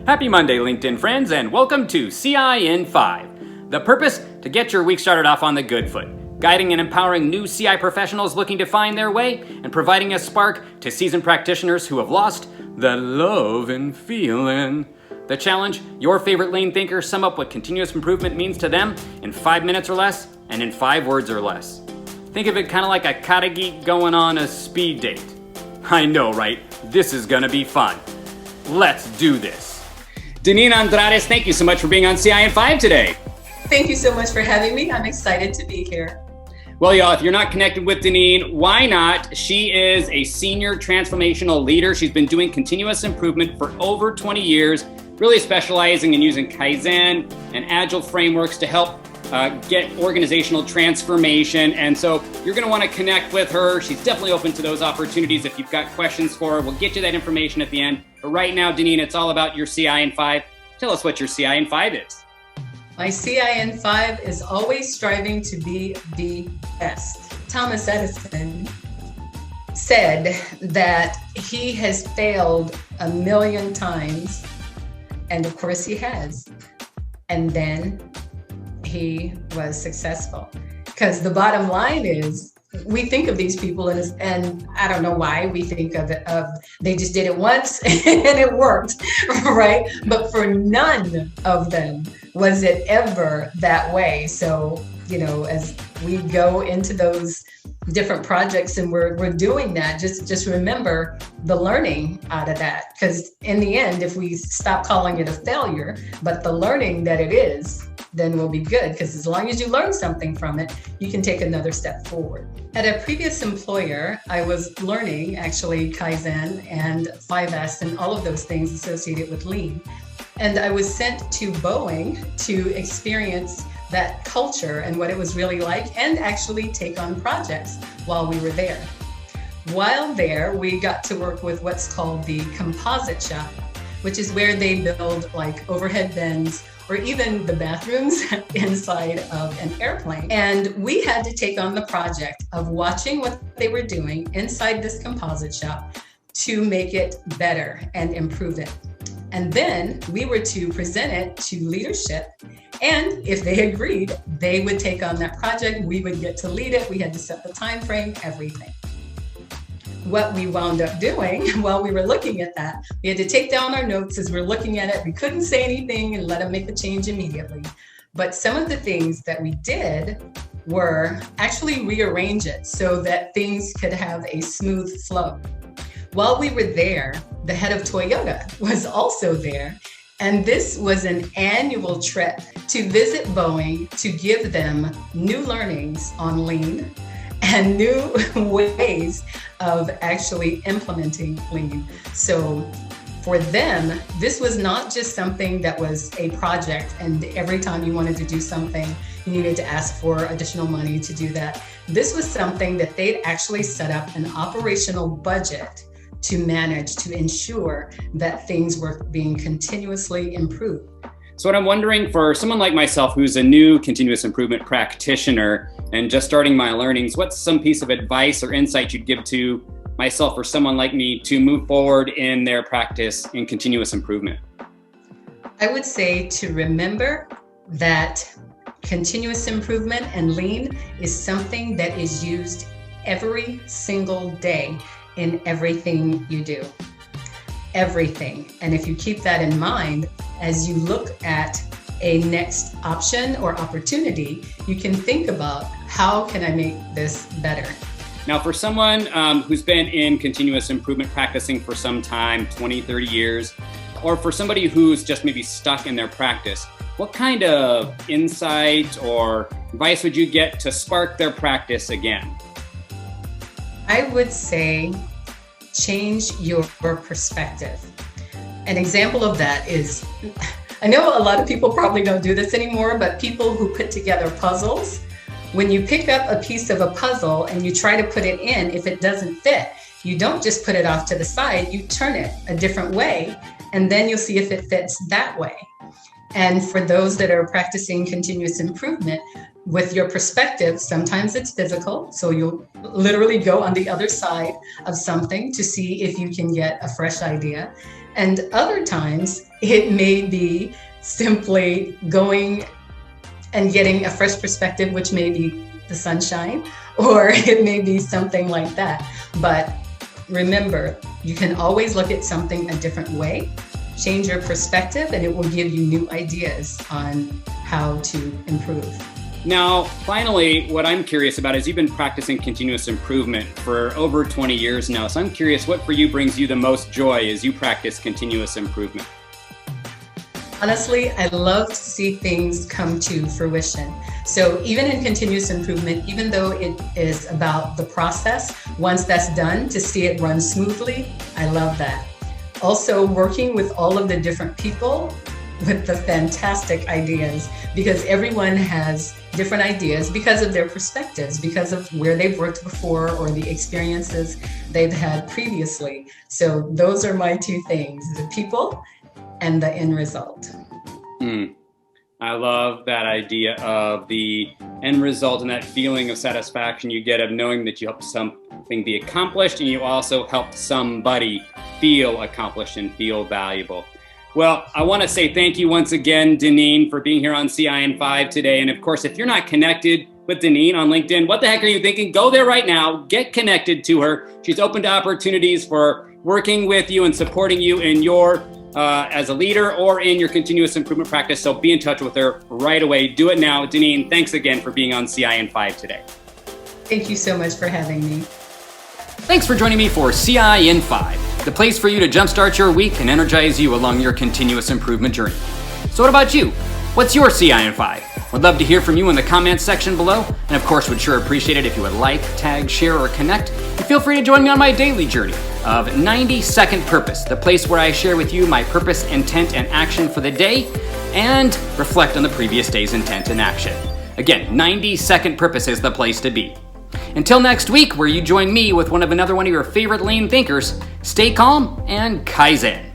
Happy Monday, LinkedIn friends, and welcome to CI in 5. The purpose? To get your week started off on the good foot, guiding and empowering new CI professionals looking to find their way, and providing a spark to seasoned practitioners who have lost the love and feeling. The challenge? Your favorite lean thinkers sum up what continuous improvement means to them in 5 minutes or less, and in 5 words or less. Think of it kind of like a kata geek going on a speed date. I know, right? This is gonna be fun. Let's do this. Deneen Andrades, thank you so much for being on CI in 5 today. Thank you so much for having me. I'm excited to be here. Well, y'all, if you're not connected with Deneen, why not? She is a senior transformational leader. She's been doing continuous improvement for over 20 years, really specializing in using Kaizen and Agile frameworks to help get organizational transformation. And so you're going to want to connect with her. She's definitely open to those opportunities. If you've got questions for her, we'll get you that information at the end. But right now, Deneen, it's all about your CI in 5. Tell us what your CI in 5 is. My CI in 5 is always striving to be the best. Thomas Edison said that he has failed 1,000,000 times, and of course he has. And then he was successful. Because the bottom line is, we think of these people and I don't know why we think of it, they just did it once and it worked, right? But for none of them was it ever that way. So, as we go into those different projects and we're doing that, just remember the learning out of that. Because in the end, if we stop calling it a failure, but the learning that it is, then we'll be good. Because as long as you learn something from it, you can take another step forward. At a previous employer, I was learning actually Kaizen and 5S and all of those things associated with lean. And I was sent to Boeing to experience that culture and what it was really like, and actually take on projects while we were there. While there, we got to work with what's called the composite shop, which is where they build like overhead bins or even the bathrooms inside of an airplane. And we had to take on the project of watching what they were doing inside this composite shop to make it better and improve it. And then we were to present it to leadership. And if they agreed, they would take on that project. We would get to lead it. We had to set the time frame, everything. What we wound up doing while we were looking at that, we had to take down our notes as we're looking at it. We couldn't say anything and let them make the change immediately. But some of the things that we did were actually rearrange it so that things could have a smooth flow. While we were there, the head of Toyota was also there. And this was an annual trip to visit Boeing to give them new learnings on lean and new ways of actually implementing lean. So for them, this was not just something that was a project and every time you wanted to do something, you needed to ask for additional money to do that. This was something that they'd actually set up an operational budget to manage, to ensure that things were being continuously improved. So what I'm wondering for someone like myself who's a new continuous improvement practitioner and just starting my learnings, what's some piece of advice or insight you'd give to myself or someone like me to move forward in their practice in continuous improvement? I would say to remember that continuous improvement and lean is something that is used every single day in everything you do. Everything. And if you keep that in mind, as you look at a next option or opportunity, you can think about how can I make this better? Now, for someone who's been in continuous improvement practicing for some time, 20, 30 years, or for somebody who's just maybe stuck in their practice, what kind of insight or advice would you get to spark their practice again? I would say change your perspective. An example of that is, I know a lot of people probably don't do this anymore, but people who put together puzzles, when you pick up a piece of a puzzle and you try to put it in, if it doesn't fit, you don't just put it off to the side, you turn it a different way, and then you'll see if it fits that way. And for those that are practicing continuous improvement, with your perspective, sometimes it's physical. So you'll literally go on the other side of something to see if you can get a fresh idea. And other times it may be simply going and getting a fresh perspective, which may be the sunshine, or it may be something like that. But remember, you can always look at something a different way, change your perspective, and it will give you new ideas on how to improve. Now, finally, what I'm curious about is you've been practicing continuous improvement for over 20 years now. So I'm curious, what for you brings you the most joy as you practice continuous improvement? Honestly, I love to see things come to fruition. So even in continuous improvement, even though it is about the process, once that's done, to see it run smoothly, I love that. Also, working with all of the different people with the fantastic ideas, because everyone has different ideas because of their perspectives, because of where they've worked before or the experiences they've had previously. So those are my two things, the people and the end result. I love that idea of the end result and that feeling of satisfaction you get of knowing that you helped something be accomplished and you also helped somebody feel accomplished and feel valuable. Well, I want to say thank you once again, Deneen, for being here on CIN5 today. And of course, if you're not connected with Deneen on LinkedIn, what the heck are you thinking? Go there right now, get connected to her. She's open to opportunities for working with you and supporting you in your as a leader or in your continuous improvement practice. So be in touch with her right away. Do it now. Deneen, thanks again for being on CIN5 today. Thank you so much for having me. Thanks for joining me for CIN5, the place for you to jumpstart your week and energize you along your continuous improvement journey. So what about you? What's your CIN5? Would love to hear from you in the comments section below, and of course would sure appreciate it if you would like, tag, share, or connect. And feel free to join me on my daily journey of 90-Second Purpose, the place where I share with you my purpose, intent, and action for the day, and reflect on the previous day's intent and action. Again, 90-Second Purpose is the place to be. Until next week, where you join me with another one of your favorite lean thinkers, stay calm and Kaizen.